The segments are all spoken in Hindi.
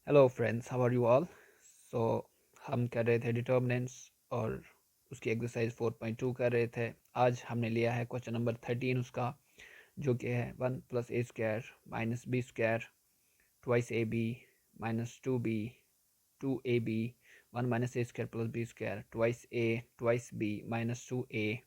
Hello friends, how are you all. So हम कर रहे थे डिटर्मिनेंट्स और उसकी एक्सरसाइज 4.2 कर रहे थे। आज हमने लिया है क्वेश्चन नंबर 13 उसका, जो कि है 1 + a² - b² twice ab - 2b 2ab 1 - a² + b² twice a twice b - 2a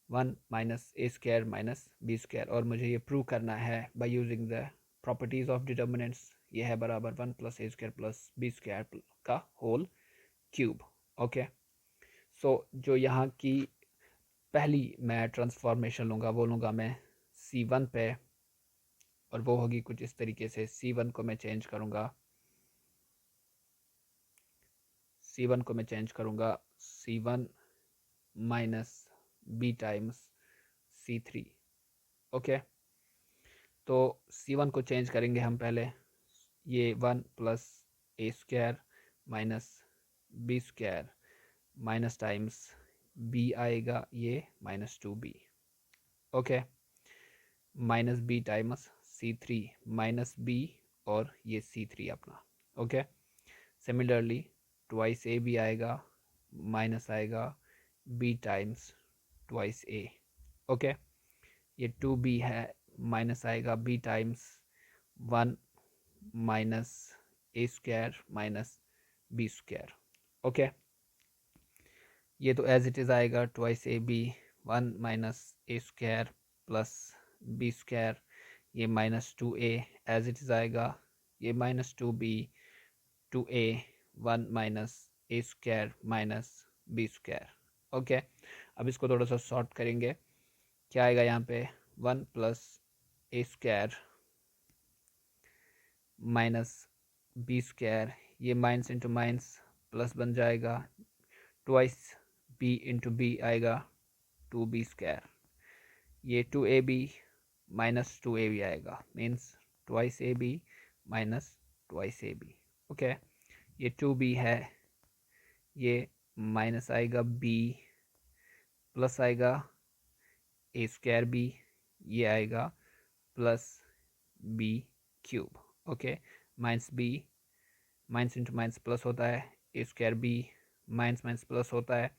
1 - a² - b²। और मुझे ये प्रूव करना है by using the properties of determinants. ये है बराबर 1 + a² + b² का होल क्यूब। ओके, सो जो यहाँ की पहली मैं ट्रांसफॉर्मेशन लूँगा वो लूँगा मैं C1 पे, और वो होगी कुछ इस तरीके से। C1 को मैं चेंज करूँगा, C1 को मैं चेंज करूँगा C1 - b times C3। Okay, तो C1 को चेंज करेंगे हम पहले। ये 1 + a² - b² minus times b आएगा, ये -2b। Okay, -b times C3 -b, और ये C3 अपना। ओके, सिमिलरली ट्वाइस a भी आएगा, माइनस आएगा b times twice a। Okay, ये 2b है, माइनस आएगा b times 1 - a² - b²। Okay, ये तो एज इट इज़ आएगा ट्वाइस ए बी 1 - a² + b²। ये -2a एज इट इज़ आएगा, ये -2b 2a 1 - a² - b²। Okay, अब इसको थोड़ा सा शॉर्ट करेंगे। क्या आएगा यहाँ पे? 1 + a² - b²। ये माइनस इंटू माइनस प्लस बन जाएगा, ट्वाइस b इंटू b आएगा 2b²। ये 2ab - 2ab आएगा, means twice ab - twice ab। Okay, ये 2b है, ये माइनस आएगा b, प्लस आएगा a²b, ये आएगा plus b³। Okay, -b minus into minus plus होता है, a²b माइनस माइनस प्लस होता है,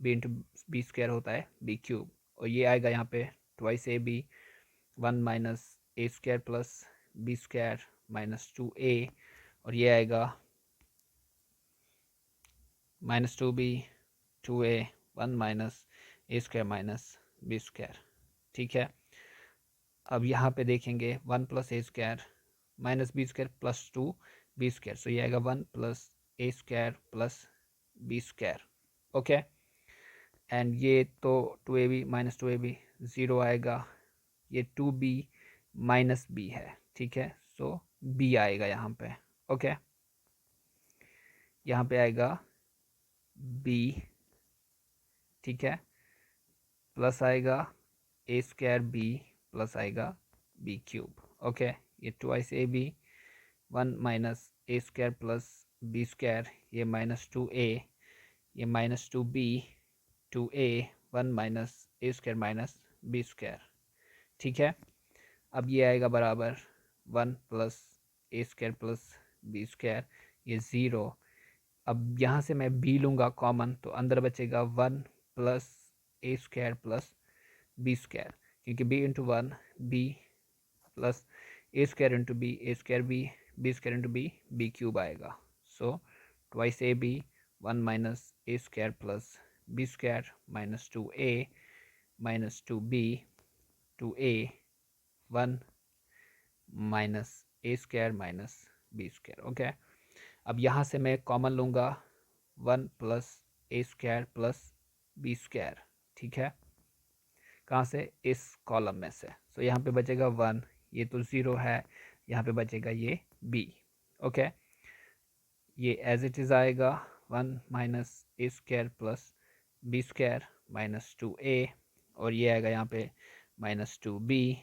b इंटू b² होता है b³। और ये आएगा यहाँ पे twice ab 1 - a² + b² - 2a, और ये आएगा -2b 2a 1 - a² - b²। ठीक है, अब यहाँ पे देखेंगे 1 + a² - b² + 2b²। सो ये आएगा 1 + a² + b²। ओके, एंड ये तो 2ab - 2ab 0 आएगा, ये 2b - b है। ठीक है, सो b आएगा यहाँ पे। ओके, यहाँ पे आएगा b, ठीक है, प्लस आएगा a²b प्लस आएगा b³। ओके, ये ट्वाइस ab 1 - a² + b², ये -2a, ये -2b 2a 1 - a² - b²। ठीक है, अब ये आएगा बराबर 1 + a² + b², ये 0। अब यहाँ से मैं b लूँगा कॉमन, तो अंदर बचेगा 1 + a² + b², क्योंकि b into 1 b plus a² into b a² b b² into b b³ आएगा। सो ट्वाइस ए B 1 - a² + b² - 2a - 2b 2a 1 - a² - b²। Okay, अब यहाँ से मैं कॉमन लूँगा 1 + a² + b²। ठीक है, कहाँ से? इस कॉलम में से। सो यहाँ पे बचेगा 1, ये तो 0 है, यहाँ पे बचेगा ये b। ओके, ये एज इट इज़ आएगा 1 - a² + b² - 2a, और ये आएगा यहाँ पे -2b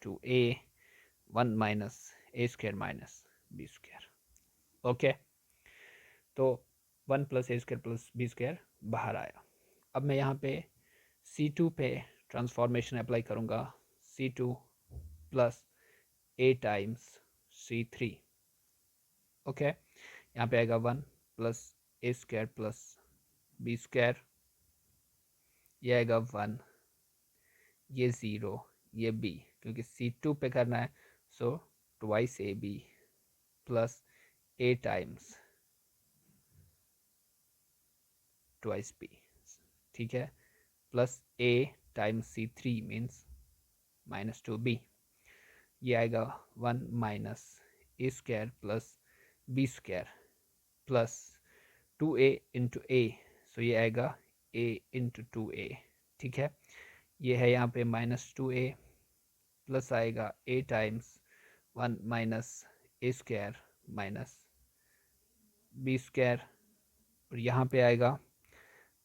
2a 1 - a² - b²। Okay, तो 1 + a² + b² बाहर आया। अब मैं यहाँ पे C2 पे ट्रांसफॉर्मेशन अप्लाई करूँगा, C2 + a times C3। Okay, यहाँ पे आएगा 1 plus a square plus b square, ये आएगा 1, ये 0, ये b, क्योंकि C2 पे करना है, so twice A b plus a times twice b, ठीक है, plus a times C3 means minus 2b, ये आएगा 1 minus a square plus b square plus 2a into a, so ये आएगा a इंटू 2a, ठीक है, ये है यहाँ पे माइनस 2a प्लस आएगा a times 1 minus a square minus b square, और यहाँ पे आएगा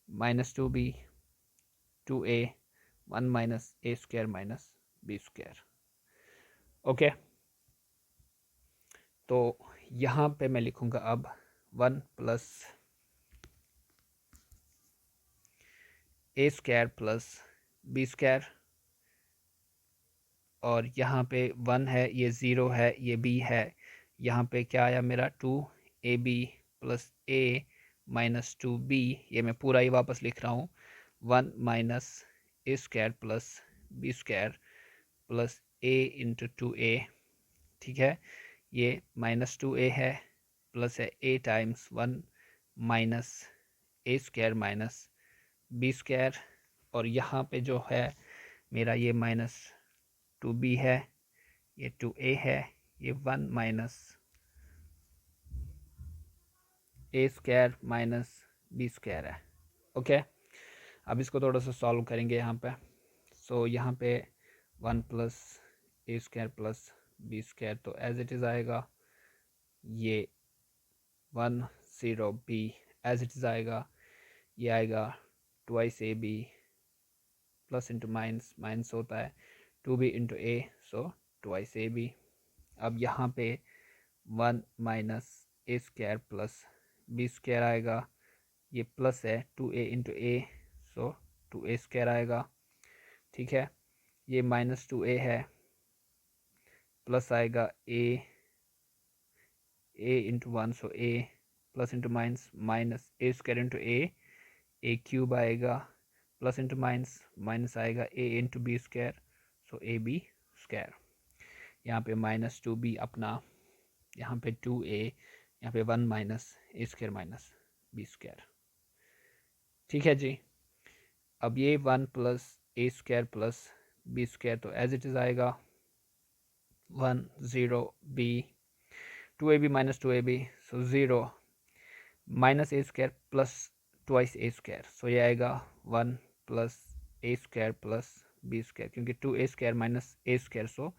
minus 2b 2a 1 minus a square minus b square. Okay, तो यहाँ पे मैं लिखूँगा अब 1 plus a square plus b square, और यहाँ पे 1 है, ये 0 है, ये b है, यहाँ पे क्या आया मेरा 2ab plus a minus 2b, ये मैं पूरा ही वापस लिख रहा हूँ, 1 minus a square plus b square plus a into 2a, ठीक है, ये माइनस 2a है प्लस है a times 1 minus a square minus b square, और यहाँ पे जो है मेरा ये माइनस 2b है, ये 2a है, ये 1 minus a square minus b square है। ओके, अब इसको थोड़ा सा सॉल्व करेंगे यहाँ पे, सो यहाँ पे 1 plus a square plus b square, तो एज इट इज़ आएगा, ये 1 0 b एज इट इज़ आएगा, ये आएगा ट्वाइस ए b plus into minus minus होता है 2b into a, so twice A b. अब यहाँ पे 1 minus a square plus b square आएगा, ये प्लस है 2a into a, so 2a square आएगा, ठीक है, ये माइनस 2a है प्लस आएगा a into 1, so a plus into minus minus a square into a cube आएगा प्लस इंटू माइनस माइनस आएगा a into b square, so a b square, यहाँ पे माइनस 2b अपना, यहाँ पे 2a, यहाँ पे 1 minus a square minus b square, ठीक है जी। अब ये 1 plus a square plus b square, तो एज इट इज़ आएगा 1 0 b 2ab minus 2ab, so 0 minus a square plus twice A square, सो ये आएगा 1 plus a square plus b square, क्योंकि 2a square minus a square, सो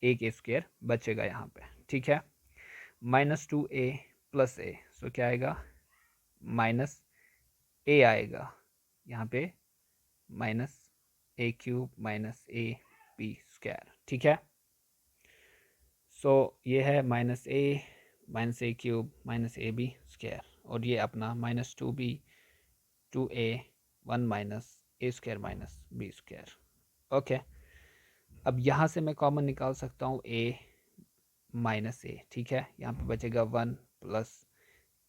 एक ए स्क्वायर बचेगा यहाँ पे, ठीक है, माइनस 2a प्लस ए, सो क्या आएगा माइनस ए आएगा, यहाँ पे minus a cube minus a b square, ठीक है, सो ये है minus a cube minus a b square, और ये अपना minus 2b 2a 1 minus a square minus b square. Okay, अब यहाँ से मैं कॉमन निकाल सकता हूँ a माइनस ए, ठीक है, यहाँ पे बचेगा 1 plus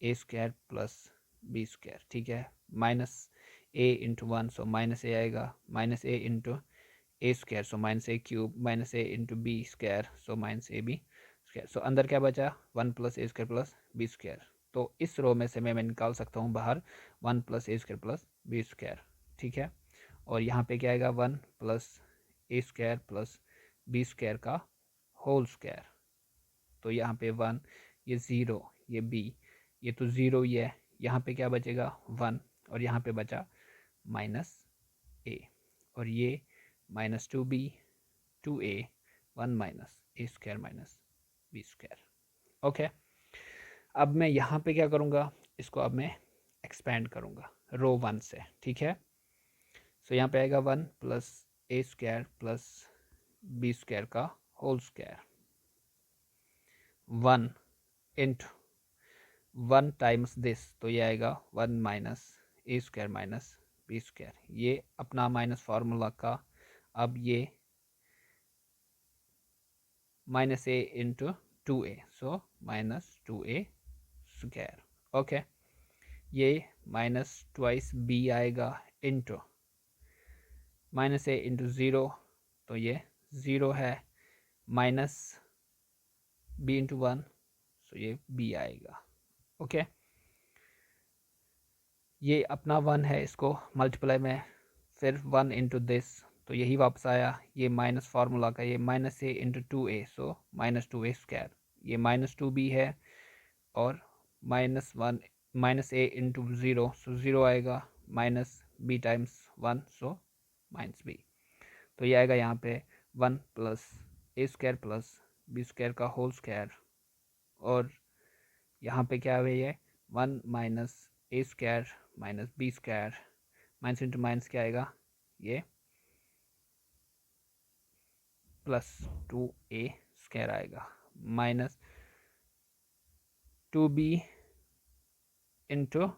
a square plus b square, ठीक है, minus a into 1, so minus a आएगा, minus a into a square, so minus a cube minus a into b square, so minus a b square, so अंदर क्या बचा 1 plus a square plus b square, तो इस रो में से मैं निकाल सकता हूँ बाहर 1 plus a square plus b square, ठीक है, और यहाँ पे क्या आएगा 1 plus a square plus b square का होल स्क्वायर, तो यहाँ पे 1, ये 0, ये b, ये तो 0 ही है, यहाँ पे क्या बचेगा 1, और यहाँ पे बचा माइनस a, और ये minus 2b 2a 1 minus a square minus b square. Okay, अब मैं यहाँ पे क्या करूँगा, इसको अब मैं एक्सपेंड करूँगा रो 1 से, ठीक है, सो यहाँ पे आएगा 1 plus a square plus b square का whole square, 1 into 1 times this, तो ये आएगा 1 minus a square minus b square, ये अपना माइनस फार्मूला का, अब ये minus a into 2a, so minus 2a square. Okay, ये माइनस ट्वाइस b आएगा इंटू माइनस a इंटू 0, तो ये 0 है, माइनस b इंटू 1, सो ये b आएगा। ओके, ये अपना 1 है, इसको मल्टीप्लाई में फिर 1 इंटू दिस, तो यही वापस आया। ये माइनस फार्मूला का, ये minus a into 2a, so minus 2a square. ये माइनस 2b है और माइनस 1 माइनस a इंटू 0, सो 0 आएगा, minus b times 1, so minus b। तो ये आएगा यहाँ पे 1 plus a square plus b square का होल स्क्वायर, और यहाँ पे क्या है, ये 1 minus a square minus b square, minus into minus क्या आएगा, ये प्लस 2a स्क्वायर आएगा, minus 2b into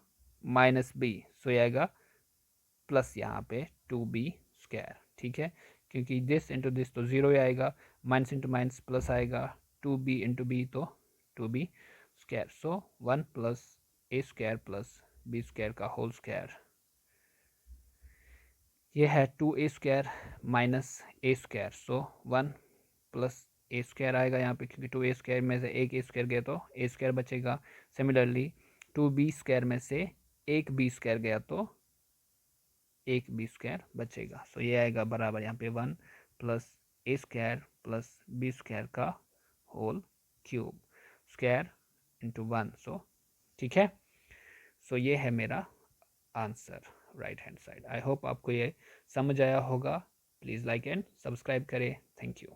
minus b, सो ये आएगा प्लस यहाँ पे 2b स्क्वायर। ठीक है, क्योंकि दिस इंटू दिस तो 0 ही आएगा, माइनस इंटू माइनस प्लस आएगा, 2b इंटू b तो 2b square, so 1 plus a square plus b square का होल स्क्वायर। ये है 2a square minus a square, so 1 plus a square आएगा यहाँ पे, क्योंकि 2a स्क्वायर में से एक a स्क्वायर गया तो a स्क्वायर बचेगा। सिमिलरली 2b स्क्वायर में से एक b स्क्वायर गया तो एक b स्क्वायर बचेगा। सो ये आएगा बराबर यहाँ पे 1 plus a square plus b square का होल क्यूब, स्क्वायर इंटू 1, सो ठीक है। सो ये है मेरा answer right hand side. I hope आपको ये समझ आया होगा। प्लीज़ लाइक एंड सब्सक्राइब करें। Thank you.